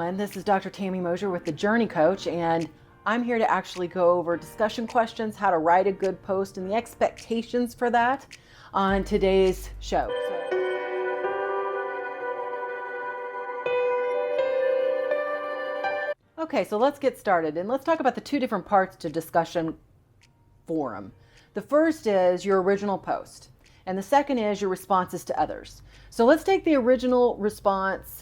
everyone. This is Dr. Tammy Mosier with the Journey Coach, and I'm here to actually go over discussion questions, how to write a good post, and the expectations for that on today's show. Okay, so let's get started, and let's talk about the two different parts to discussion forum. The first is your original post, and the second is your responses to others. So let's take the original response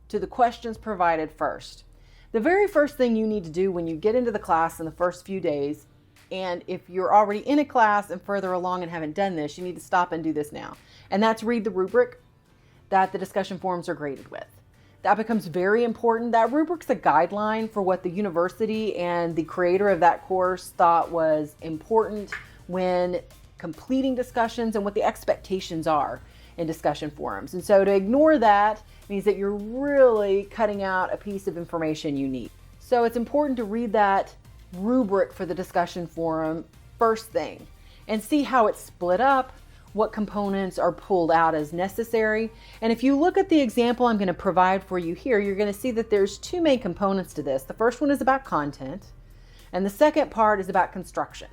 to the questions provided first. The very first thing you need to do when you get into the class in the first few days, and if you're already in a class and further along and haven't done this, you need to stop and do this now. And that's read the rubric that the discussion forums are graded with. That becomes very important. That rubric's a guideline for what the university and the creator of that course thought was important when completing discussions and what the expectations are in discussion forums. And so to ignore that means that you're really cutting out a piece of information you need. So it's important to read that rubric for the discussion forum first thing and see how it's split up, what components are pulled out as necessary. And if you look at the example I'm going to provide for you here, you're going to see that there's two main components to this. The first one is about content, and the second part is about construction.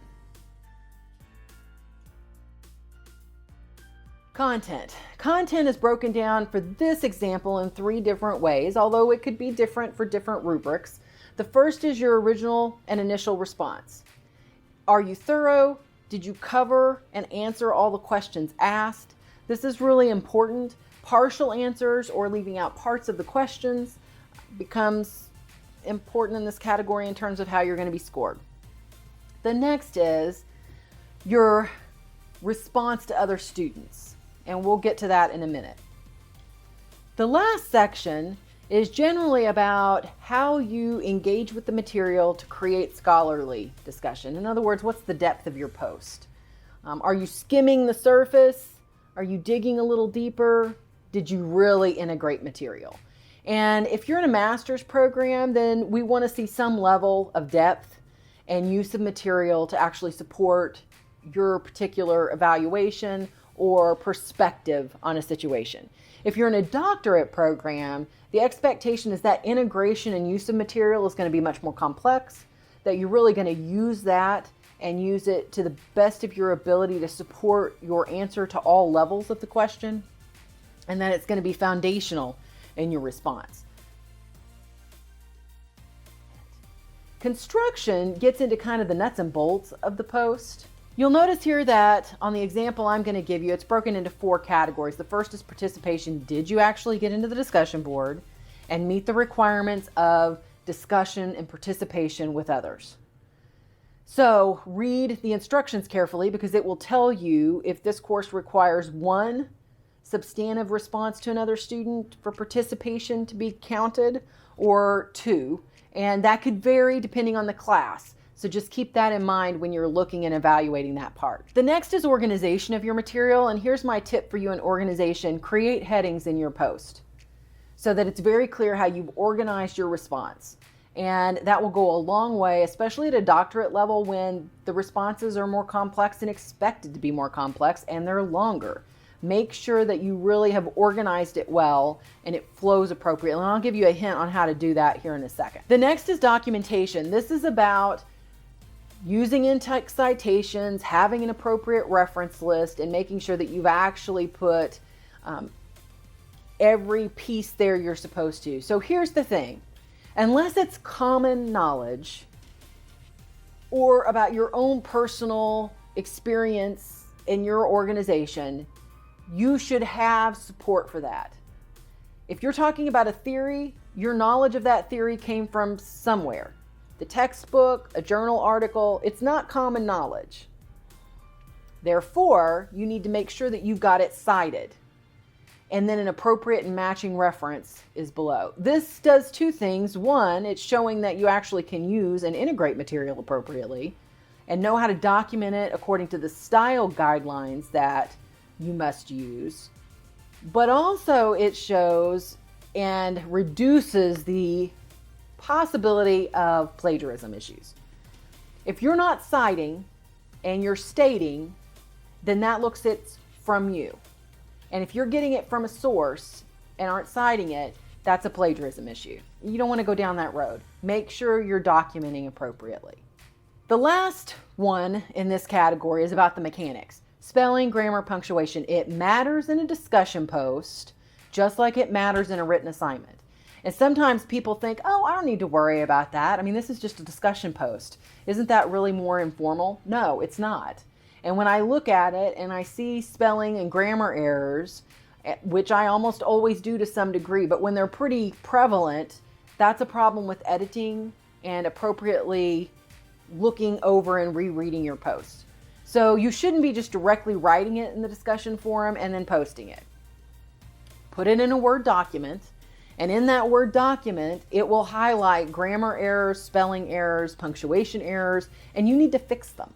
Content. Content is broken down for this example in three different ways, although it could be different for different rubrics. The first is your original and initial response. Are you thorough? Did you cover and answer all the questions asked? This is really important. Partial answers or leaving out parts of the questions becomes important in this category in terms of how you're going to be scored. The next is your response to other students, and we'll get to that in a minute. The last section is generally about how you engage with the material to create scholarly discussion. In other words, what's the depth of your post? Are you skimming the surface? Are you digging a little deeper? Did you really integrate material? And if you're in a master's program, then we want to see some level of depth and use of material to actually support your particular evaluation or perspective on a situation. If you're in a doctorate program, the expectation is that integration and use of material is going to be much more complex, that you're really going to use that and use it to the best of your ability to support your answer to all levels of the question, and that it's going to be foundational in your response. Construction gets into kind of the nuts and bolts of the post. You'll notice here that on the example I'm going to give you, it's broken into four categories. The first is participation. Did you actually get into the discussion board and meet the requirements of discussion and participation with others? So read the instructions carefully, because it will tell you if this course requires one substantive response to another student for participation to be counted, or two, and that could vary depending on the class. So just keep that in mind when you're looking and evaluating that part. The next is organization of your material, and here's my tip for you in organization. Create headings in your post so that it's very clear how you've organized your response. And that will go a long way, especially at a doctorate level when the responses are more complex and expected to be more complex and they're longer. Make sure that you really have organized it well and it flows appropriately. And I'll give you a hint on how to do that here in a second. The next is documentation. This is about using in-text citations, having an appropriate reference list, and making sure that you've actually put every piece there you're supposed to. So here's the thing. Unless it's common knowledge or about your own personal experience in your organization, you should have support for that. If you're talking about a theory, your knowledge of that theory came from somewhere. The textbook, a journal article, it's not common knowledge. Therefore, you need to make sure that you've got it cited. And then an appropriate and matching reference is below. This does two things. One, it's showing that you actually can use and integrate material appropriately and know how to document it according to the style guidelines that you must use. But also it shows and reduces the possibility of plagiarism issues. If you're not citing and you're stating, then that looks it's from you. And if you're getting it from a source and aren't citing it, that's a plagiarism issue. You don't want to go down that road. Make sure you're documenting appropriately. The last one in this category is about the mechanics. Spelling, grammar, punctuation. It matters in a discussion post, just like it matters in a written assignment. And sometimes people think, oh, I don't need to worry about that. I mean, this is just a discussion post. Isn't that really more informal? No, it's not. And when I look at it and I see spelling and grammar errors, which I almost always do to some degree, but when they're pretty prevalent, that's a problem with editing and appropriately looking over and rereading your post. So you shouldn't be just directly writing it in the discussion forum and then posting it. Put it in a Word document, and in that Word document, it will highlight grammar errors, spelling errors, punctuation errors, and you need to fix them.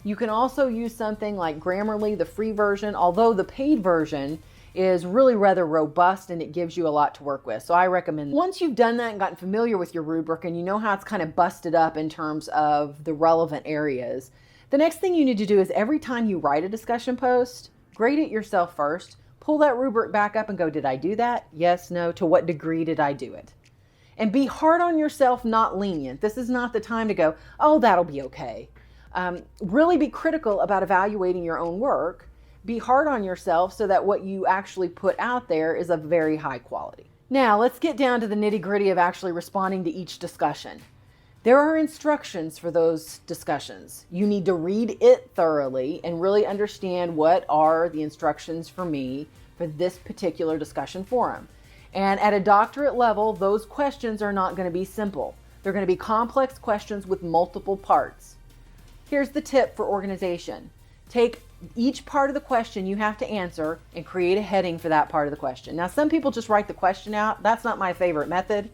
You can also use something like Grammarly, the free version, although the paid version is really rather robust and it gives you a lot to work with. So I recommend, once you've done that and gotten familiar with your rubric and you know how it's kind of busted up in terms of the relevant areas, the next thing you need to do is every time you write a discussion post, grade it yourself first, pull that rubric back up and go, did I do that? Yes, no, to what degree did I do it? And be hard on yourself, not lenient. This is not the time to go, oh, that'll be okay. Really be critical about evaluating your own work. Be hard on yourself so that what you actually put out there is of very high quality. Now, let's get down to the nitty-gritty of actually responding to each discussion. There are instructions for those discussions. You need to read it thoroughly and really understand what are the instructions for me for this particular discussion forum. And at a doctorate level, those questions are not going to be simple. They're going to be complex questions with multiple parts. Here's the tip for organization. Take each part of the question you have to answer and create a heading for that part of the question. Now, some people just write the question out. That's not my favorite method.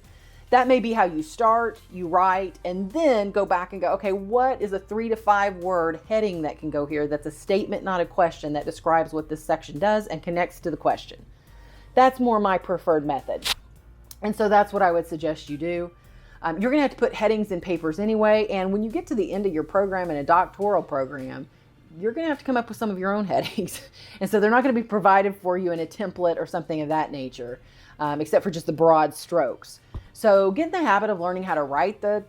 That may be how you start, you write, and then go back and go, okay, what is a 3 to 5 word heading that can go here that's a statement, not a question, that describes what this section does and connects to the question? That's more my preferred method. And so that's what I would suggest you do. You're going to have to put headings in papers anyway, and when you get to the end of your program in a doctoral program, you're going to have to come up with some of your own headings. And so they're not going to be provided for you in a template or something of that nature, except for just the broad strokes. So get in the habit of learning how to write the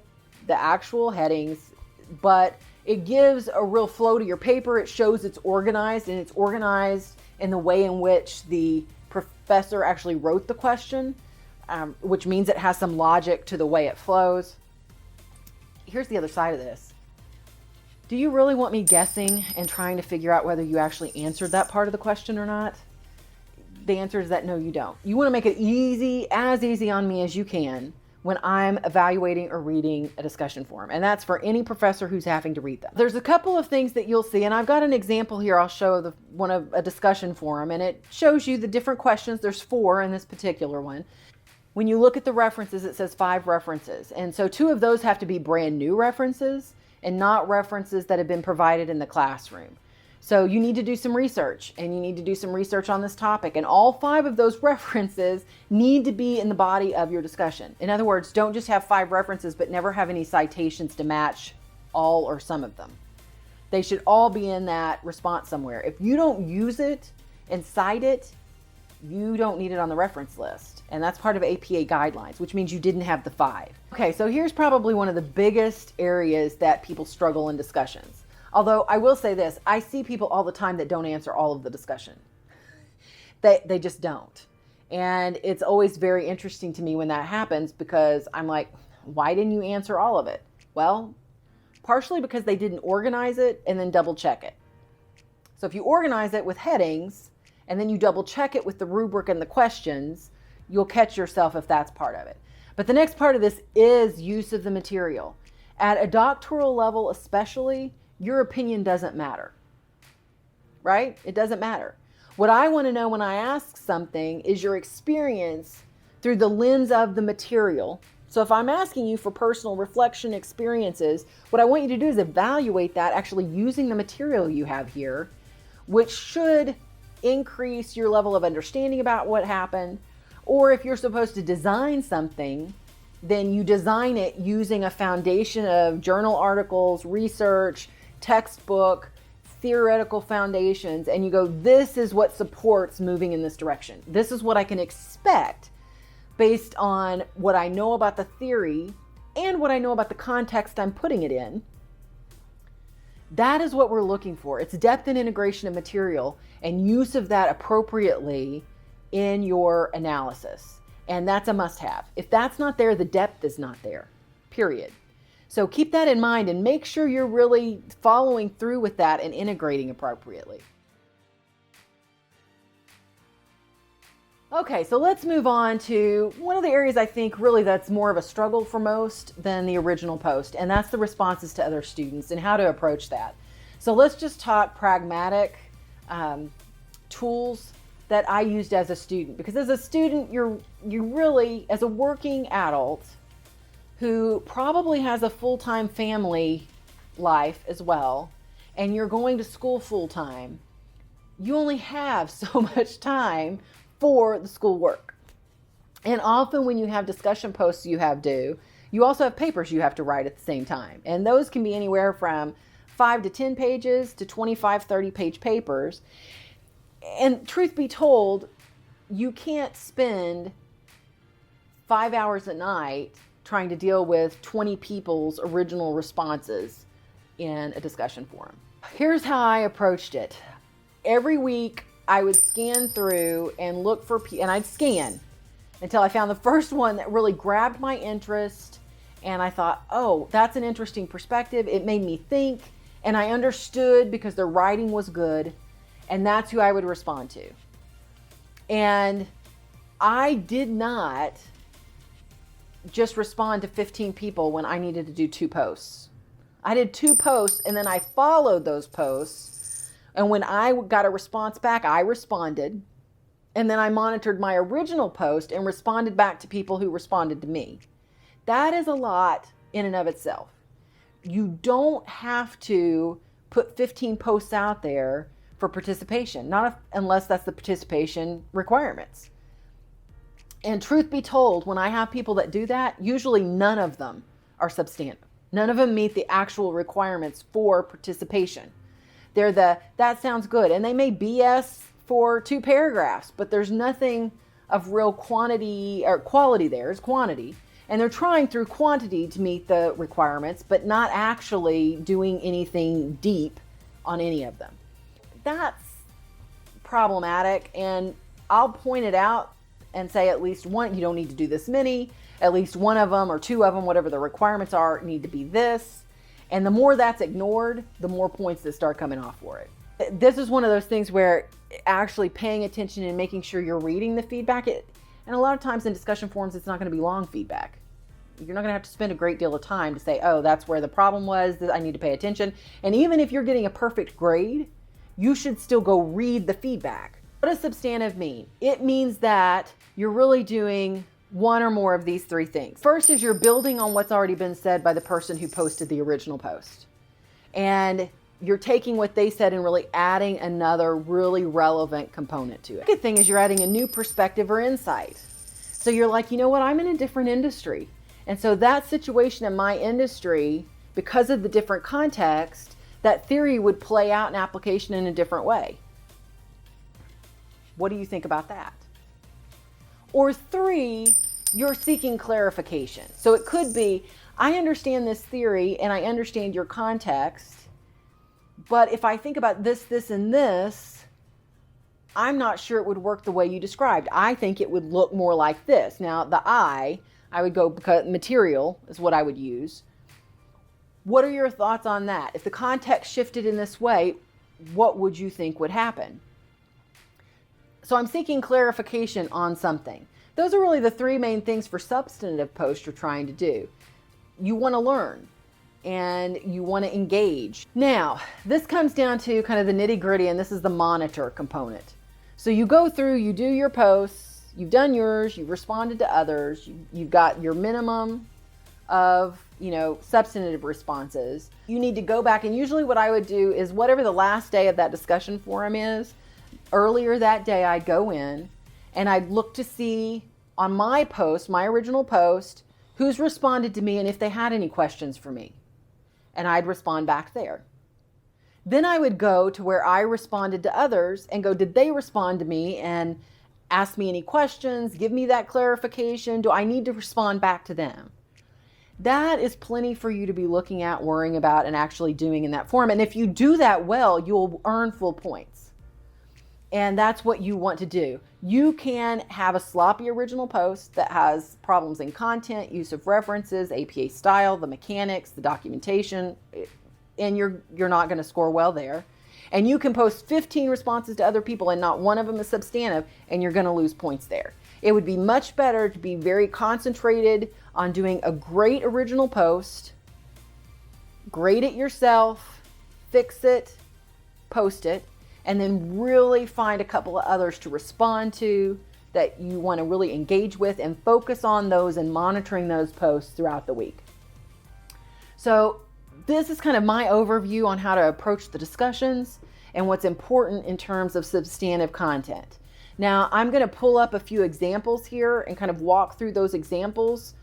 actual headings, but it gives a real flow to your paper. It shows it's organized, and it's organized in the way in which the professor actually wrote the question, which means it has some logic to the way it flows. Here's the other side of this. Do you really want me guessing and trying to figure out whether you actually answered that part of the question or not? The answer is that no, you don't. You want to make it easy, as easy on me as you can when I'm evaluating or reading a discussion forum. And that's for any professor who's having to read them. There's a couple of things that you'll see, and I've got an example here. I'll show one of a discussion forum, and it shows you the different questions. There's 4 in this particular one. When you look at the references, it says 5 references. And so 2 of those have to be brand new references and not references that have been provided in the classroom. So you need to do some research, and you need to do some research on this topic. And all 5 of those references need to be in the body of your discussion. In other words, don't just have 5 references, but never have any citations to match all or some of them. They should all be in that response somewhere. If you don't use it and cite it, you don't need it on the reference list. And that's part of APA guidelines, which means you didn't have the 5. Okay, so here's probably one of the biggest areas that people struggle in discussions. Although I will say this, I see people all the time that don't answer all of the discussion. They just don't. And it's always very interesting to me when that happens, because I'm like, why didn't you answer all of it? Well, partially because they didn't organize it and then double check it. So if you organize it with headings and then you double check it with the rubric and the questions, you'll catch yourself if that's part of it. But the next part of this is use of the material. At a doctoral level especially, your opinion doesn't matter, right? It doesn't matter. What I want to know when I ask something is your experience through the lens of the material. So if I'm asking you for personal reflection experiences, what I want you to do is evaluate that actually using the material you have here, which should increase your level of understanding about what happened. Or if you're supposed to design something, then you design it using a foundation of journal articles, research, textbook, theoretical foundations, and you go, this is what supports moving in this direction. This is what I can expect based on what I know about the theory and what I know about the context I'm putting it in. That is what we're looking for. It's depth and integration of material and use of that appropriately in your analysis. And that's a must-have. If that's not there, the depth is not there, period. So keep that in mind and make sure you're really following through with that and integrating appropriately. Okay, so let's move on to one of the areas I think really that's more of a struggle for most than the original post, and that's the responses to other students and how to approach that. So let's just talk pragmatic tools that I used as a student, because as a student, you really, as a working adult who probably has a full-time family life as well, and you're going to school full-time, you only have so much time for the schoolwork. And often when you have discussion posts you have due, you also have papers you have to write at the same time. And those can be anywhere from 5 to 10 pages to 25, 30 page papers. And truth be told, you can't spend 5 hours a night trying to deal with 20 people's original responses in a discussion forum. Here's how I approached it. Every week, I would scan through and look for, and I'd scan until I found the first one that really grabbed my interest. And I thought, oh, that's an interesting perspective. It made me think, and I understood because their writing was good. And that's who I would respond to. And I did not just respond to 15 people when I needed to do 2 posts. I did 2 posts and then I followed those posts. And when I got a response back, I responded. And then I monitored my original post and responded back to people who responded to me. That is a lot in and of itself. You don't have to put 15 posts out there for participation, unless that's the participation requirements. And truth be told, when I have people that do that, usually none of them are substantive. None of them meet the actual requirements for participation. They're that sounds good. And they may BS for 2 paragraphs, but there's nothing of real quantity or quality there. It's quantity. And they're trying through quantity to meet the requirements, but not actually doing anything deep on any of them. That's problematic. And I'll point it out and say at least one, you don't need to do this many. At least one of them or 2 of them, whatever the requirements are, need to be this. And the more that's ignored, the more points that start coming off for it. This is one of those things where actually paying attention and making sure you're reading the feedback. And a lot of times in discussion forums, it's not going to be long feedback. You're not going to have to spend a great deal of time to say, oh, that's where the problem was, that I need to pay attention. And even if you're getting a perfect grade, you should still go read the feedback. What does substantive mean? It means that you're really doing one or more of these 3 things. First is you're building on what's already been said by the person who posted the original post. And you're taking what they said and really adding another really relevant component to it. The second thing is you're adding a new perspective or insight. So you're like, you know what, I'm in a different industry. And so that situation in my industry, because of the different context, that theory would play out in application in a different way. What do you think about that? Or 3, you're seeking clarification. So it could be, I understand this theory and I understand your context, but if I think about this, this, and this, I'm not sure it would work the way you described. I think it would look more like this. Now, the I would go, because material is what I would use. What are your thoughts on that? If the context shifted in this way, what would you think would happen? So I'm seeking clarification on something. Those are really the 3 main things for substantive posts you're trying to do. You want to learn and you want to engage. Now, this comes down to kind of the nitty-gritty, and this is the monitor component. So you go through, you do your posts, you've done yours, you've responded to others, you've got your minimum of, substantive responses. You need to go back, and usually what I would do is whatever the last day of that discussion forum is, earlier that day I'd go in and I'd look to see on my post, my original post, who's responded to me and if they had any questions for me. And I'd respond back there. Then I would go to where I responded to others and go, did they respond to me? And ask me any questions, give me that clarification. Do I need to respond back to them? That is plenty for you to be looking at, worrying about, and actually doing in that form. And if you do that well, you'll earn full points. And that's what you want to do. You can have a sloppy original post that has problems in content, use of references, APA style, the mechanics, the documentation, and you're not going to score well there. And you can post 15 responses to other people and not one of them is substantive, and you're going to lose points there. It would be much better to be very concentrated on doing a great original post, grade it yourself, fix it, post it, and then really find a couple of others to respond to that you want to really engage with, and focus on those and monitoring those posts throughout the week. So this is kind of my overview on how to approach the discussions and what's important in terms of substantive content. Now, I'm going to pull up a few examples here and kind of walk through those examples,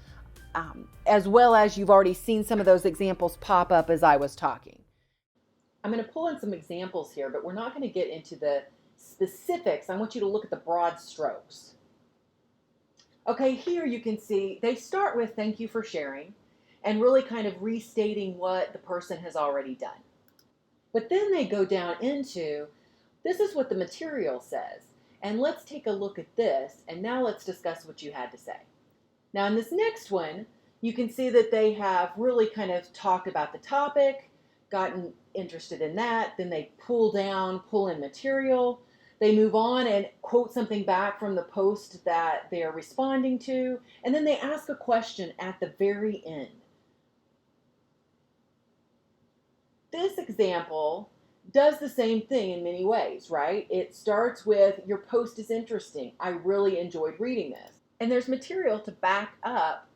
as well as you've already seen some of those examples pop up as I was talking. I'm going to pull in some examples here, but we're not going to get into the specifics. I want you to look at the broad strokes. Okay, here you can see they start with "thank you for sharing," and really kind of restating what the person has already done. But then they go down into, this is what the material says, and let's take a look at this, and now let's discuss what you had to say. Now in this next one, you can see that they have really kind of talked about the topic, gotten interested in that, then they pull in material, they move on and quote something back from the post that they are responding to, and then they ask a question at the very end. This example does the same thing in many ways, right? It starts with, your post is interesting. I really enjoyed reading this. And there's material to back up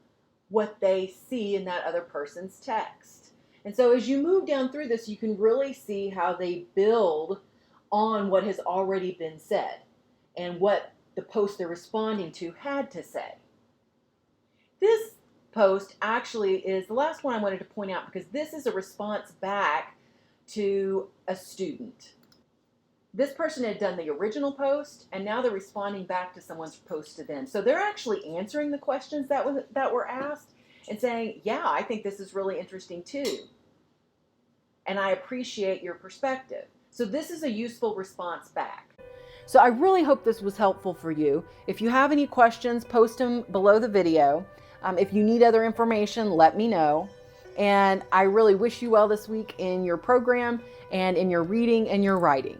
what they see in that other person's text. And so as you move down through this, you can really see how they build on what has already been said and what the post they're responding to had to say. This post actually is the last one I wanted to point out, because this is a response back to a student. This person had done the original post, and now they're responding back to someone's post to them. So they're actually answering the questions that were asked and saying, yeah, I think this is really interesting too, and I appreciate your perspective. So this is a useful response back. So I really hope this was helpful for you. If you have any questions, post them below the video. If you need other information, let me know. And I really wish you well this week in your program and in your reading and your writing.